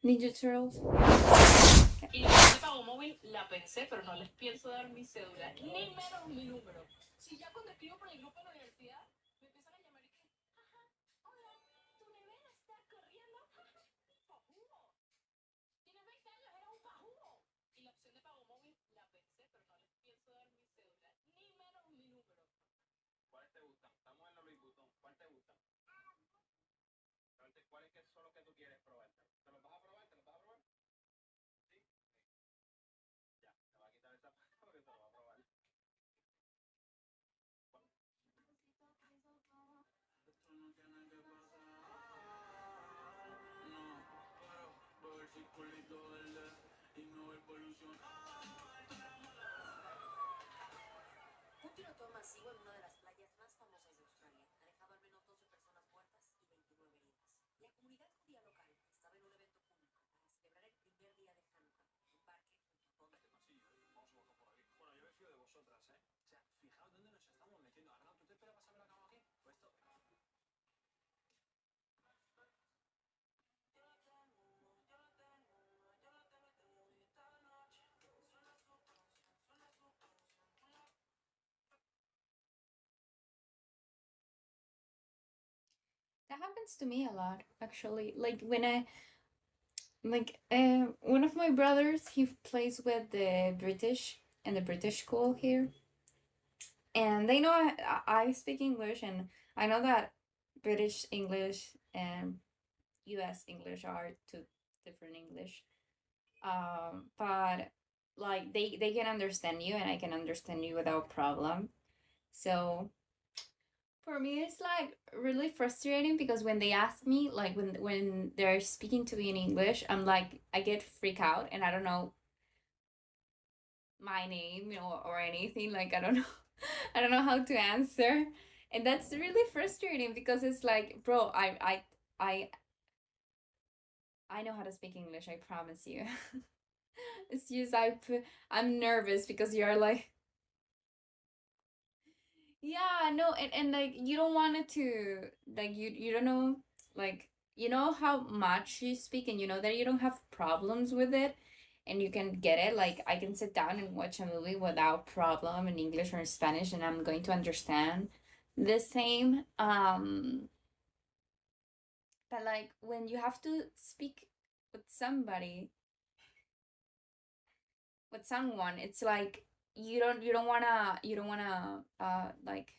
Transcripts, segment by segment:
Ninja Turtles. Y la opción de pago móvil la pensé, pero no les pienso dar mi cédula, ni menos mi número. Si ya cuando escribo por el grupo de la universidad, me empiezan a llamar y que, ajá, hola, tu nevera está corriendo, pajugo. Tienes 20 años, era un pajugo. Y la opción de pago móvil la pensé, pero no les pienso dar mi cédula, ni menos mi número. ¿Cuáles te gustan? Estamos en los Louis Vuitton. ¿Cuáles te gustan? ¿Cuáles que son los que tú quieres probarte? ¿Te los vas a probar? ¿Te los vas a probar? Sí. Ya, te va a quitar esa parte porque te lo va a probar. Esto no tiene que pasar. No, pero ver si culito verde y me voy polución. Un tiroteo masivo en una de las playas más famosas de Australia ha dejado al menos 12 personas muertas y 29 heridas. La comunidad judía local estaba en un evento público para celebrar el primer día de Hanukkah en un parque junto a Tondre. Vamos a bajar por aquí. Bueno, yo me fío de vosotras, ¿eh? O sea, fijaos dónde nos estamos metiendo. Arnau, ¿tú te esperas pasarme la cama aquí? Pues esto... That happens to me a lot, actually. Like when I one of my brothers, he plays with the British and the British school here, and they know I speak English, and I know that British English and U.S. English are two different English. But like they can understand you, and I can understand you without problem. So for me, it's like really frustrating because when they ask me, like when they're speaking to me in English, I'm like I get freak out, and I don't know my name, or anything. Like I don't know, I don't know how to answer, and that's really frustrating because it's like, bro, I I know how to speak English. I promise you. It's just I'm nervous because you're like, yeah, no, and like you don't want it to, like, you don't know, like, you know how much you speak, and you know that you don't have problems with it, and you can get it. Like I can sit down and watch a movie without problem in English or in Spanish, and I'm going to understand the same. But like when you have to speak with somebody, with someone, it's like you don't wanna like,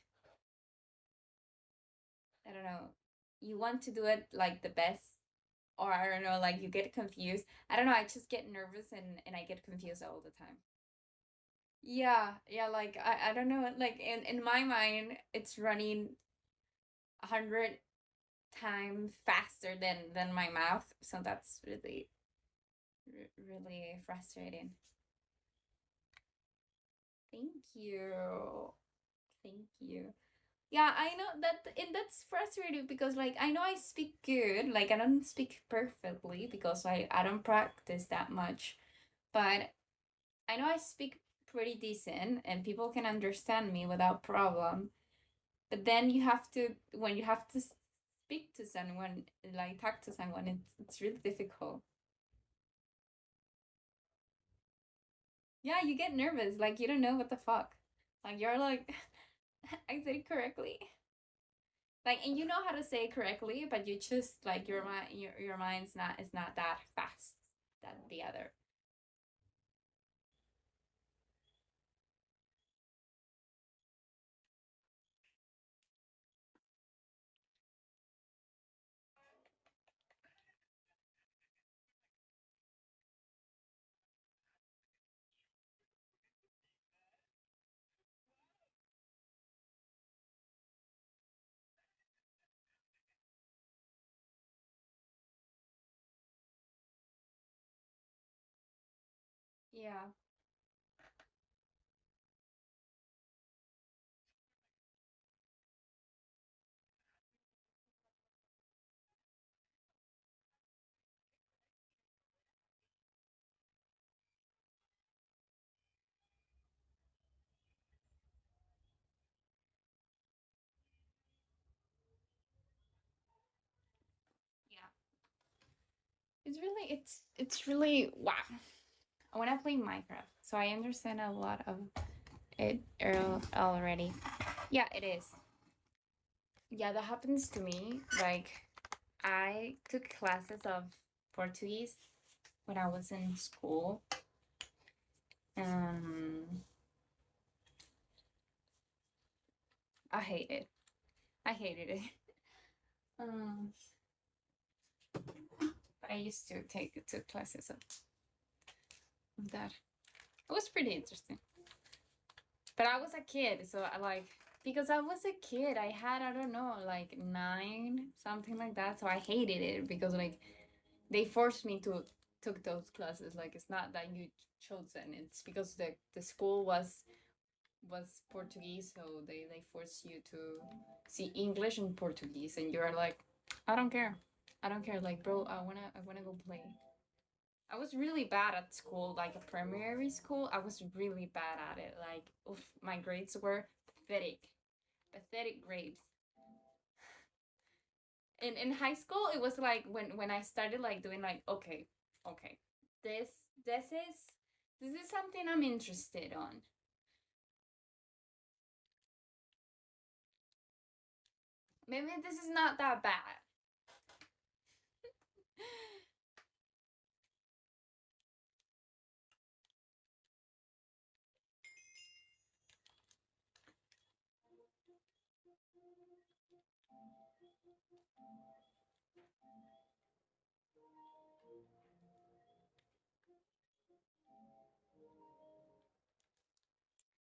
I don't know, you want to do it like the best, or I don't know, like you get confused. I don't know, I just get nervous, and I get confused all the time. Yeah, yeah, like I don't know, like in my mind it's running 100 times faster than my mouth, so that's really really frustrating. Thank you. Thank you. Yeah, I know that, and that's frustrating because like I know I speak good, like I don't speak perfectly because I don't practice that much, but I know I speak pretty decent and people can understand me without problem. But then you have to, when you have to speak to someone, like talk to someone, it's really difficult. Yeah, you get nervous, like you don't know what the fuck. Like you're like, I said it correctly. Like, and you know how to say it correctly, but you just like your mind's not, is not that fast that the other. Yeah. Yeah. it's really wow. I want to play Minecraft, so I understand a lot of it already. Yeah, it is. Yeah, that happens to me. Like, I took classes of Portuguese when I was in school. Um, I hate it. I hated it. Um, but I used to took classes of that. It was pretty interesting. But I was a kid, so I like because I was a kid. I had I don't know like 9 something like that. So I hated it because like they forced me to took those classes. Like it's not that you chosen. It's because the school was Portuguese, so they force you to see English and Portuguese, and you're like, I don't care, I don't care. Like, bro, I wanna go play. I was really bad at school, like a primary school. I was really bad at it. Like, oof, my grades were pathetic, pathetic grades. In high school, it was like when I started like doing like, okay, okay, this this is this is something I'm interested on. Maybe this is not that bad.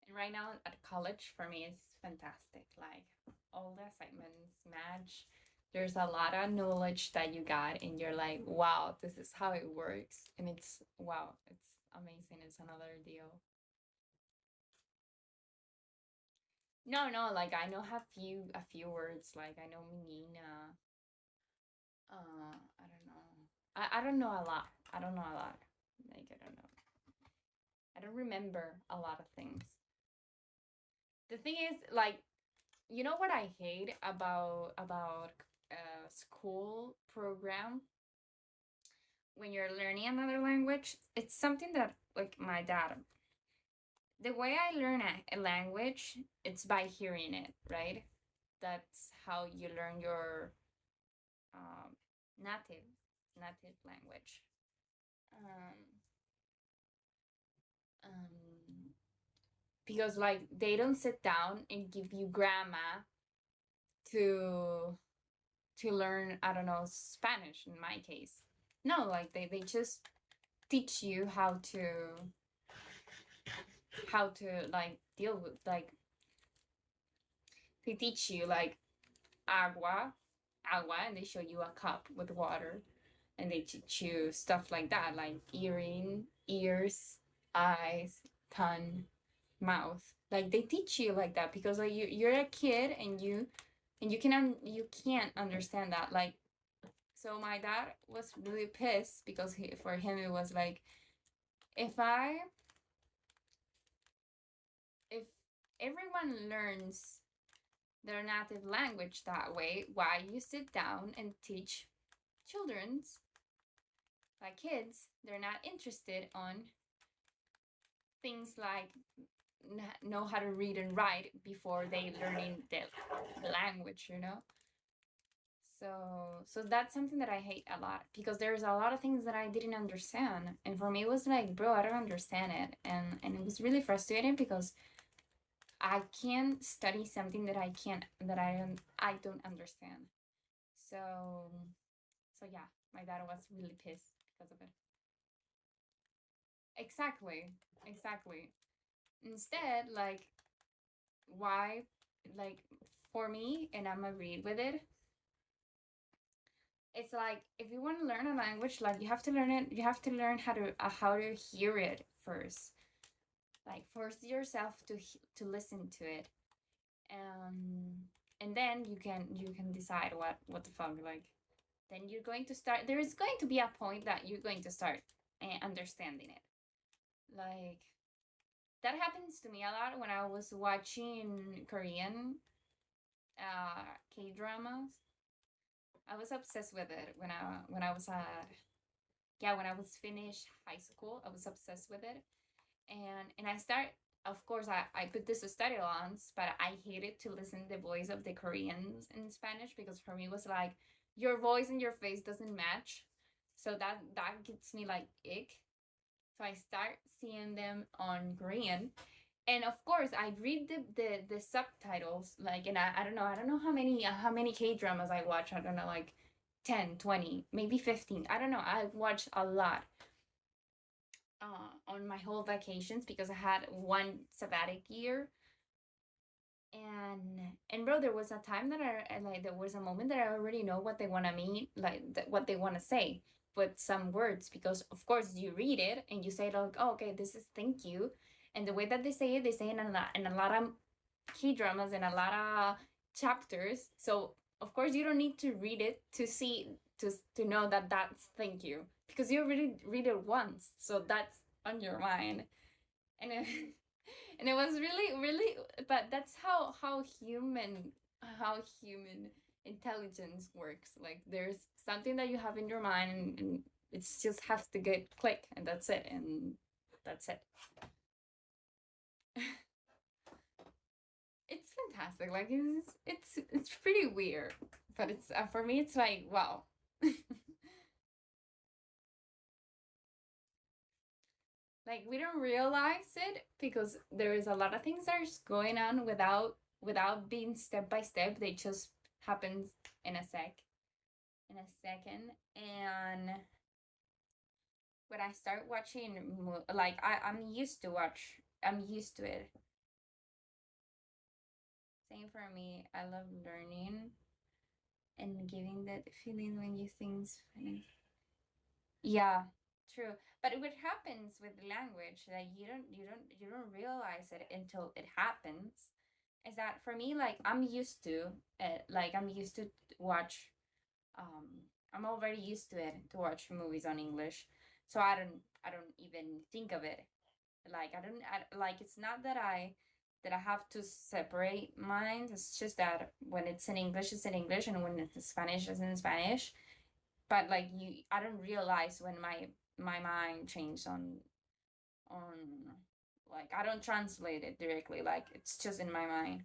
And right now at college for me is fantastic. Like all the assignments match. There's a lot of knowledge that you got, and you're like, wow, this is how it works. And it's wow, it's amazing. It's another deal. No, no, like I know a few words. Like I know menina. I don't know. I don't know a lot. I don't know a lot. Like I don't know. I don't remember a lot of things. The thing is, like, you know what I hate about school program when you're learning another language? It's something that like my dad. The way I learn a language, it's by hearing it, right? That's how you learn your um, native native language. Um, um, because like they don't sit down and give you grammar to learn, I don't know, Spanish in my case. No, like they just teach you how to like deal with like they teach you like agua and they show you a cup with water and they teach you stuff like that like ears, eyes, tongue, mouth. Like they teach you like that because like you're a kid and you can't understand that. Like so my dad was really pissed because for him it was like if I if everyone learns their native language that way, why you sit down and teach children's like kids they're not interested on things like know how to read and write before they learning the language, you know. So that's something that I hate a lot because there's a lot of things that I didn't understand, and for me it was like, bro, I don't understand it, and it was really frustrating because I can't study something that I don't understand. So so yeah, my dad was really pissed because of it. Exactly, exactly. Instead, like why, like for me, and I'm agreed with it. It's like if you want to learn a language, like you have to learn it. You have to learn how to hear it first. Like force yourself to listen to it, and then you can decide what the fuck like. Then you're going to start. There is going to be a point that you're going to start understanding it. Like that happens to me a lot when I was watching Korean K dramas. I was obsessed with it when I was yeah, when I was finished high school, I was obsessed with it. And I start, of course, I put this study on, but I hated to listen the voice of the Koreans in Spanish because for me it was like your voice and your face doesn't match. So that gets me like ick. So I start seeing them on Korean. And of course I read the subtitles, like, and I don't know how many K dramas I watch. I don't know, like 10, 20, maybe 15. I don't know. I've watched a lot on my whole vacations because I had one sabbatic year. And bro, there was a time that I like there was a moment that I already know what they want to mean, like what they want to say with some words, because of course you read it and you say like, oh, okay, this is thank you. And the way that they say it in a lot of key dramas and a lot of chapters. So of course you don't need to read it to see to know that that's thank you, because you already read it once, so that's on your mind. And it, and it was really really, but that's how human intelligence works. Like there's something that you have in your mind, and it just has to get click, and that's it, and that's it. It's fantastic. Like it's pretty weird, but it's for me it's like wow. Like we don't realize it because there is a lot of things that are going on without being step by step. They just happens in a second. And when I start watching, like I'm used to it. Same for me. I love learning and giving that feeling when you things funny. Yeah, true. But what happens with language that you don't realize it until it happens is that for me, like I'm used to watch um I'm already used to it to watch movies on English. So I don't even think of it. Like like it's not that I have to separate minds. It's just that when it's in English, it's in English, and when it's in Spanish, it's in Spanish. But like I don't realize when my mind changed on like I don't translate it directly. Like it's just in my mind.